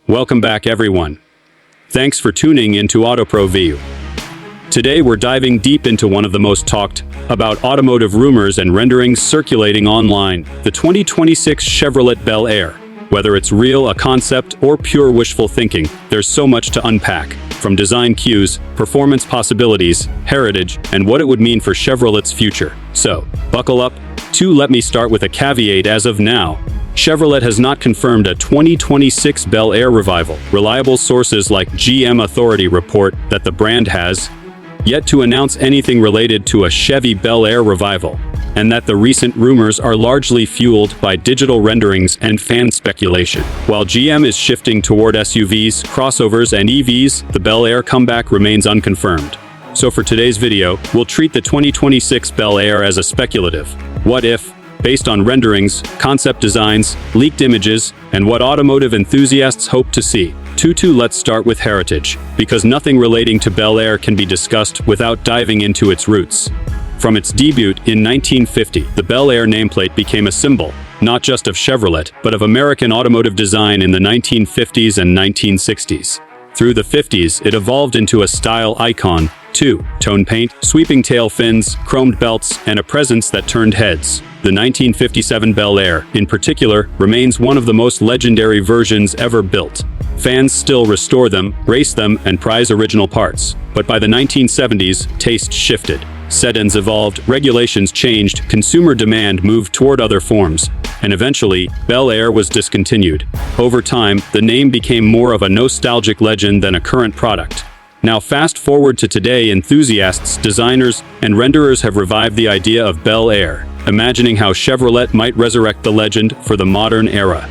Welcome back, everyone. Thanks for tuning into Autopro Veiw. Today we're diving deep into one of the most talked about automotive rumors and renderings circulating online, the 2026 Chevrolet Bel Air. Whether it's real, a concept, or pure wishful thinking, there's so much to unpack, from design cues, performance possibilities, heritage, and what it would mean for Chevrolet's future. So, buckle up. Let me start with a caveat. As of now, Chevrolet has not confirmed a 2026 Bel Air revival. Reliable sources like GM Authority report that the brand has yet to announce anything related to a Chevy Bel Air revival, and that the recent rumors are largely fueled by digital renderings and fan speculation. While GM is shifting toward SUVs, crossovers, and EVs, the Bel Air comeback remains unconfirmed. So for today's video, we'll treat the 2026 Bel Air as a speculative what if, based on renderings, concept designs, leaked images, and what automotive enthusiasts hope to see. Let's start with heritage, because nothing relating to Bel Air can be discussed without diving into its roots. From its debut in 1950, the Bel Air nameplate became a symbol, not just of Chevrolet, but of American automotive design in the 1950s and 1960s. Through the 50s, it evolved into a style icon, too. Tone paint, sweeping tail fins, chromed belts, and a presence that turned heads. The 1957 Bel Air, in particular, remains one of the most legendary versions ever built. Fans still restore them, race them, and prize original parts. But by the 1970s, tastes shifted. Sedans evolved, regulations changed, consumer demand moved toward other forms, and eventually, Bel Air was discontinued. Over time, the name became more of a nostalgic legend than a current product. Now fast forward to today, enthusiasts, designers, and renderers have revived the idea of Bel Air, imagining how Chevrolet might resurrect the legend for the modern era.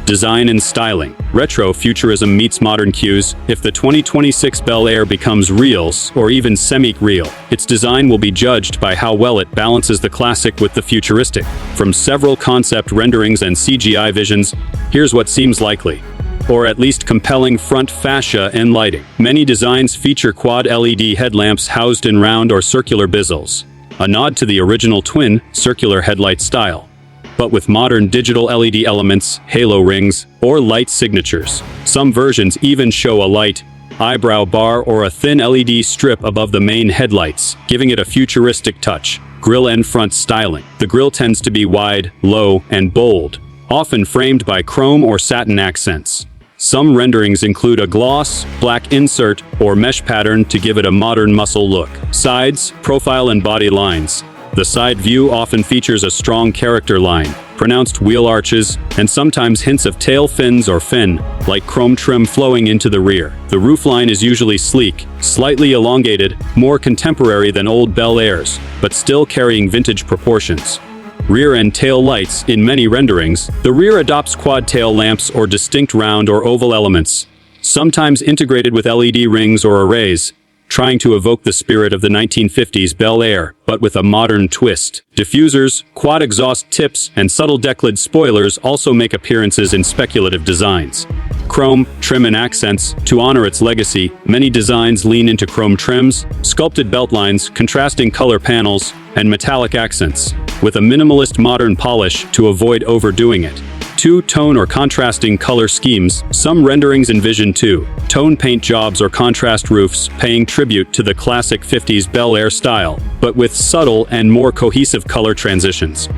Design and styling. Retro-futurism meets modern cues. If the 2026 Bel Air becomes real, or even semi-real, its design will be judged by how well it balances the classic with the futuristic. From several concept renderings and CGI visions, here's what seems likely, or at least compelling: front fascia and lighting. Many designs feature quad LED headlamps housed in round or circular bezels, a nod to the original twin, circular headlight style, but with modern digital LED elements, halo rings, or light signatures. Some versions even show a light eyebrow bar or a thin LED strip above the main headlights, giving it a futuristic touch. Grille and front styling. The grille tends to be wide, low, and bold, often framed by chrome or satin accents. Some renderings include a gloss, black insert, or mesh pattern to give it a modern muscle look. Sides, profile, and body lines. The side view often features a strong character line, pronounced wheel arches, and sometimes hints of tail fins or fin-like chrome trim flowing into the rear. The roofline is usually sleek, slightly elongated, more contemporary than old Bel Airs, but still carrying vintage proportions. Rear and tail lights. In many renderings, the rear adopts quad tail lamps or distinct round or oval elements, sometimes integrated with LED rings or arrays, trying to evoke the spirit of the 1950s Bel Air, but with a modern twist. Diffusers, quad exhaust tips, and subtle decklid spoilers also make appearances in speculative designs. Chrome, trim, and accents. To honor its legacy, many designs lean into chrome trims, sculpted beltlines, contrasting color panels, and metallic accents, with a minimalist modern polish to avoid overdoing it. Two-tone or contrasting color schemes. Some renderings envision two-tone paint jobs or contrast roofs, paying tribute to the classic 50s Bel Air style, but with subtle and more cohesive color transitions.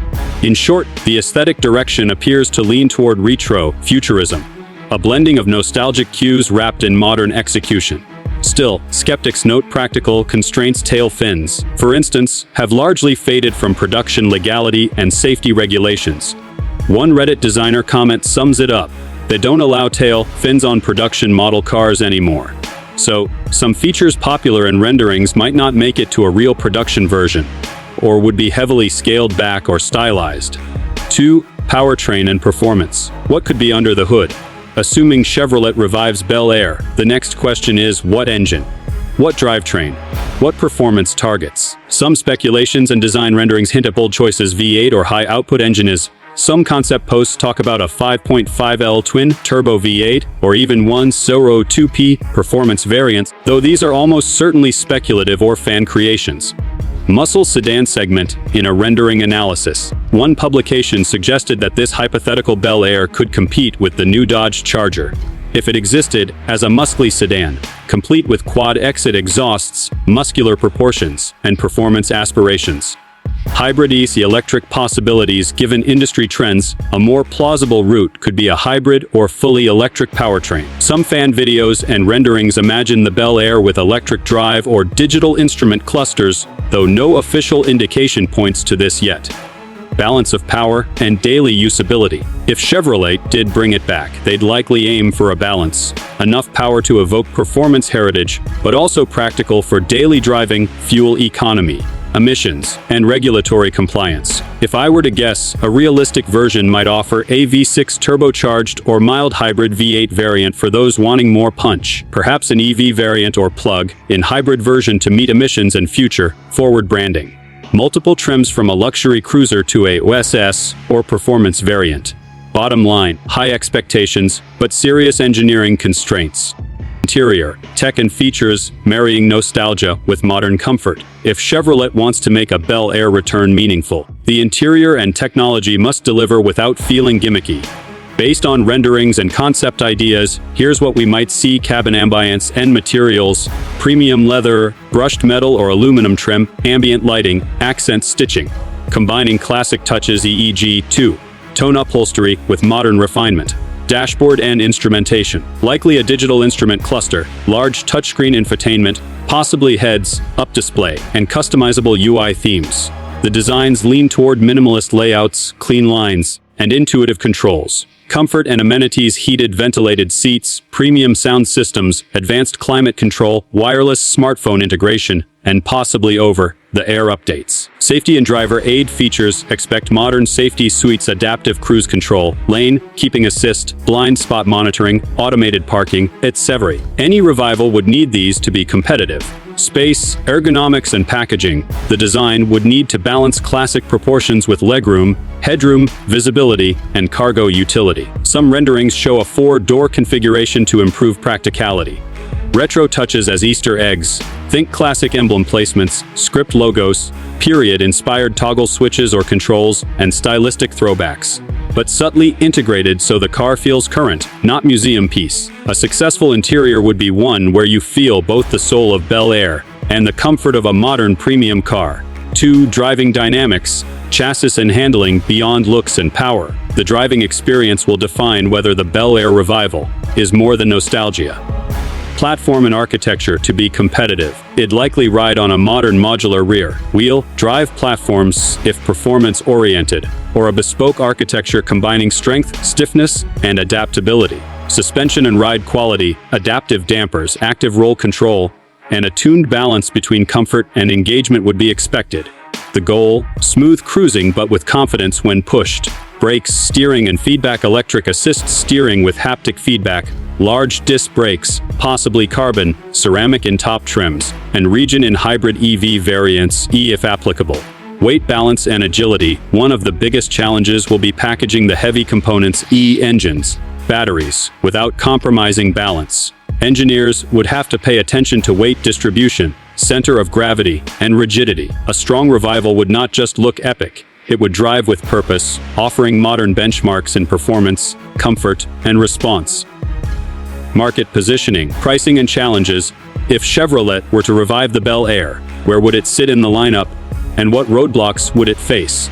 In short, the aesthetic direction appears to lean toward retro-futurism, a blending of nostalgic cues wrapped in modern execution. Still, skeptics note practical constraints. Tail fins, for instance, have largely faded from production legality and safety regulations. One Reddit designer comment sums it up: they don't allow tail fins on production model cars anymore. So, some features popular in renderings might not make it to a real production version, or would be heavily scaled back or stylized. 2. Powertrain and performance. What could be under the hood? Assuming Chevrolet revives Bel Air, the next question is: what engine? What drivetrain? What performance targets? Some speculations and design renderings hint at bold choices: V8 or high-output engine is. Some concept posts talk about a 5.5L twin-turbo V8, or even one Soro 2P performance variant, though these are almost certainly speculative or fan creations. Muscle sedan segment in a rendering analysis. One publication suggested that this hypothetical Bel Air could compete with the new Dodge Charger, if it existed, as a muscly sedan, complete with quad-exit exhausts, muscular proportions, and performance aspirations. Hybrid EC electric possibilities. Given industry trends, a more plausible route could be a hybrid or fully electric powertrain. Some fan videos and renderings imagine the Bel Air with electric drive or digital instrument clusters, though no official indication points to this yet. Balance of power and daily usability. If Chevrolet did bring it back, they'd likely aim for a balance. Enough power to evoke performance heritage, but also practical for daily driving, fuel economy, emissions, and regulatory compliance. If I were to guess, a realistic version might offer a V6 turbocharged or mild hybrid V8 variant for those wanting more punch, perhaps an EV variant or plug-in hybrid version to meet emissions and future forward branding. Multiple trims from a luxury cruiser to a OSS or performance variant. Bottom line, high expectations, but serious engineering constraints. Interior, tech and features, marrying nostalgia with modern comfort. If Chevrolet wants to make a Bel Air return meaningful, the interior and technology must deliver without feeling gimmicky. Based on renderings and concept ideas, here's what we might see: cabin ambience and materials, premium leather, brushed metal or aluminum trim, ambient lighting, accent stitching, combining classic touches e.g. two-tone upholstery with modern refinement. Dashboard and instrumentation, likely a digital instrument cluster, large touchscreen infotainment, possibly heads-up display, and customizable UI themes. The designs lean toward minimalist layouts, clean lines, and intuitive controls. Comfort and amenities: heated ventilated seats, premium sound systems, advanced climate control, wireless smartphone integration, and possibly over-the-air updates. Safety and driver aid features: expect modern safety suites, adaptive cruise control, lane keeping assist, blind spot monitoring, automated parking, etc. Any Revival would need these to be competitive. Space, ergonomics, and packaging. The design would need to balance classic proportions with legroom, headroom, visibility, and cargo utility. Some renderings show a 4-door configuration to improve practicality. Retro touches as Easter eggs. Think classic emblem placements, script logos, period-inspired toggle switches or controls, and stylistic throwbacks. But subtly integrated so the car feels current, not museum piece. A successful interior would be one where you feel both the soul of Bel Air and the comfort of a modern premium car. 2. Driving dynamics, chassis and handling beyond looks and power. The driving experience will define whether the Bel Air Revival is more than nostalgia. Platform and architecture. To be competitive, it'd likely ride on a modern modular rear-wheel drive platforms if performance-oriented, or a bespoke architecture combining strength, stiffness, and adaptability. Suspension and ride quality, adaptive dampers, active roll control, and a tuned balance between comfort and engagement would be expected. The goal: smooth cruising but with confidence when pushed. Brakes, steering and feedback: electric assist steering with haptic feedback, large disc brakes, possibly carbon, ceramic in top trims, and region in hybrid EV variants, if applicable. Weight balance and agility. One of the biggest challenges will be packaging the heavy components, engines, batteries, without compromising balance. Engineers would have to pay attention to weight distribution, center of gravity, and rigidity. A strong Revival would not just look epic, it would drive with purpose, offering modern benchmarks in performance, comfort, and response. Market positioning, pricing and challenges. If Chevrolet were to revive the Bel Air, where would it sit in the lineup, and what roadblocks would it face?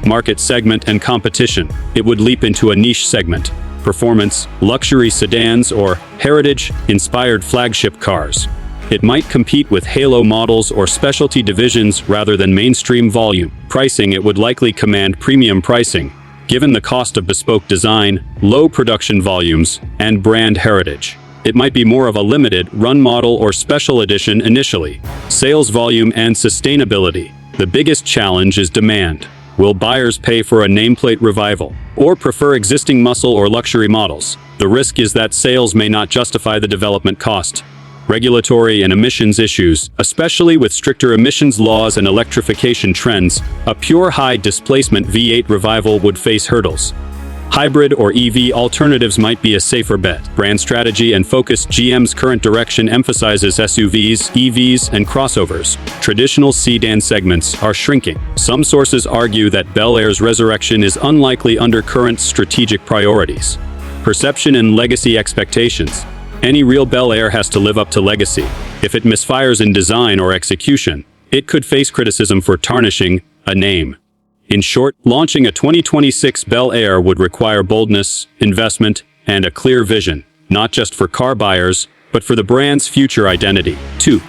Market segment and competition. It would leap into a niche segment. Performance, luxury sedans, or heritage-inspired flagship cars. It might compete with halo models or specialty divisions rather than mainstream volume. Pricing. It would likely command premium pricing, given the cost of bespoke design, low production volumes, and brand heritage. It might be more of a limited run model or special edition initially. Sales volume and sustainability. The biggest challenge is demand. Will buyers pay for a nameplate Revival, or prefer existing muscle or luxury models? The risk is that sales may not justify the development cost. Regulatory and emissions issues, especially with stricter emissions laws and electrification trends, a pure high-displacement V8 Revival would face hurdles. Hybrid or EV alternatives might be a safer bet. Brand strategy and focus. GM's current direction emphasizes SUVs, EVs, and crossovers. Traditional sedan segments are shrinking. Some sources argue that Bel Air's resurrection is unlikely under current strategic priorities. Perception and legacy expectations. Any real Bel Air has to live up to legacy. If it misfires in design or execution, it could face criticism for tarnishing a name. In short, launching a 2026 Bel Air would require boldness, investment, and a clear vision, not just for car buyers, but for the brand's future identity. 2.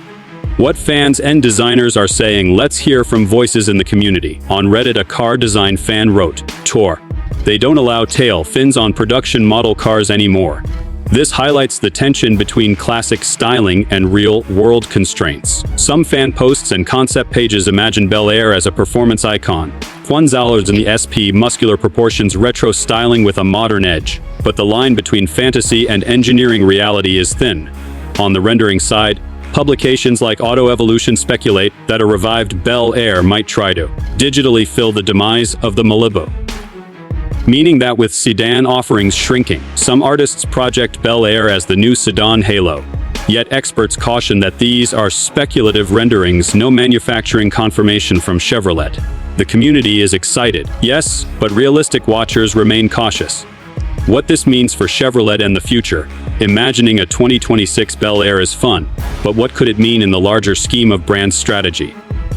What fans and designers are saying. Let's hear from voices in the community. On Reddit, a car design fan wrote, "Tor. They don't allow tail fins on production model cars anymore." This highlights the tension between classic styling and real-world constraints. Some fan posts and concept pages imagine Bel Air as a performance icon. $1 in the SP muscular proportions, retro styling with a modern edge. But the line between fantasy and engineering reality is thin. On the rendering side, publications like Auto Evolution speculate that a revived Bel Air might try to digitally fill the demise of the Malibu, meaning that with sedan offerings shrinking, some artists project Bel Air as the new sedan halo. Yet experts caution that these are speculative renderings, no manufacturing confirmation from Chevrolet. The community is excited, yes, but realistic watchers remain cautious. What this means for Chevrolet and the future. Imagining a 2026 Bel Air is fun, but what could it mean in the larger scheme of brand strategy?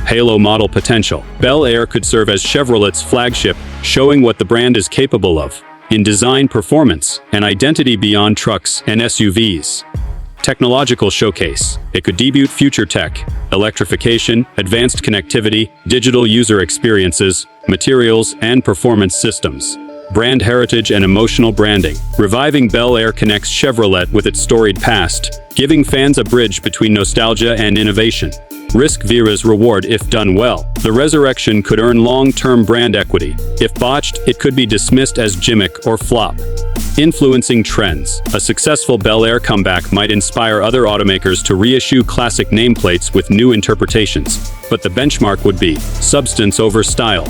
Halo model potential. Bel Air could serve as Chevrolet's flagship, showing what the brand is capable of in design, performance, and identity beyond trucks and SUVs. Technological showcase. It could debut future tech, electrification, advanced connectivity, digital user experiences, materials, and performance systems. Brand heritage and emotional branding. Reviving Bel Air connects Chevrolet with its storied past, giving fans a bridge between nostalgia and innovation. Risk Vera's reward if done well. The resurrection could earn long-term brand equity. If botched, it could be dismissed as gimmick or flop. Influencing trends. A successful Bel Air comeback might inspire other automakers to reissue classic nameplates with new interpretations. But the benchmark would be substance over style.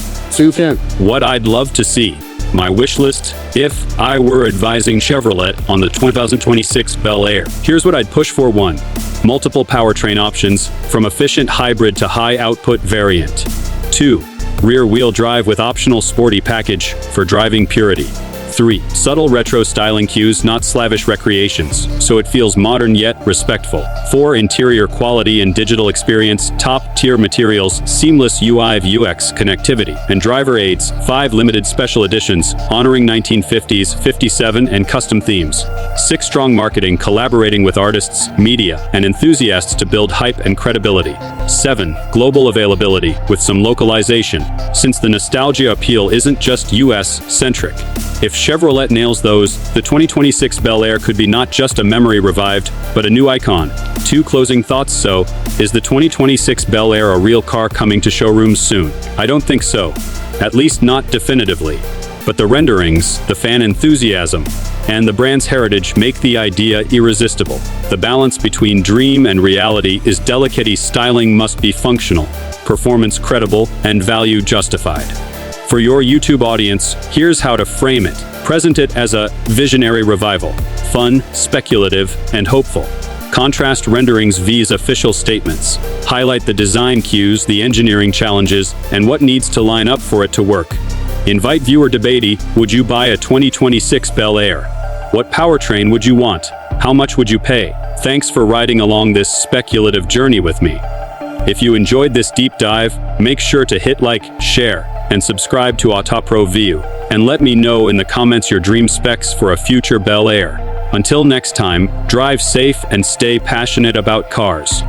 What I'd love to see. My wish list, if I were advising Chevrolet on the 2026 Bel Air. Here's what I'd push for. 1. Multiple powertrain options, from efficient hybrid to high-output variant. 2. Rear-wheel drive with optional sporty package for driving purity. 3. Subtle retro styling cues, not slavish recreations, so it feels modern yet respectful. 4. Interior quality and digital experience, top-tier materials, seamless UI/UX connectivity, and driver aids. 5. Limited special editions, honoring 1950s, 57, and custom themes. 6. Strong marketing, collaborating with artists, media, and enthusiasts to build hype and credibility. 7. Global availability, with some localization, since the nostalgia appeal isn't just US-centric. If Chevrolet nails those, the 2026 Bel Air could be not just a memory revived, but a new icon. 2. Closing thoughts. So, is the 2026 Bel Air a real car coming to showrooms soon? I don't think so. At least not definitively. But the renderings, the fan enthusiasm, and the brand's heritage make the idea irresistible. The balance between dream and reality is delicate. Styling must be functional, performance credible, and value justified. For your YouTube audience, here's how to frame it. Present it as a visionary revival. Fun, speculative, and hopeful. Contrast renderings vs official statements. Highlight the design cues, the engineering challenges, and what needs to line up for it to work. Invite viewer debate. Would you buy a 2026 Bel Air? What powertrain would you want? How much would you pay? Thanks for riding along this speculative journey with me. If you enjoyed this deep dive, make sure to hit like, share, and subscribe to Autopro Veiw, and let me know in the comments your dream specs for a future Bel Air. Until next time, drive safe and stay passionate about cars.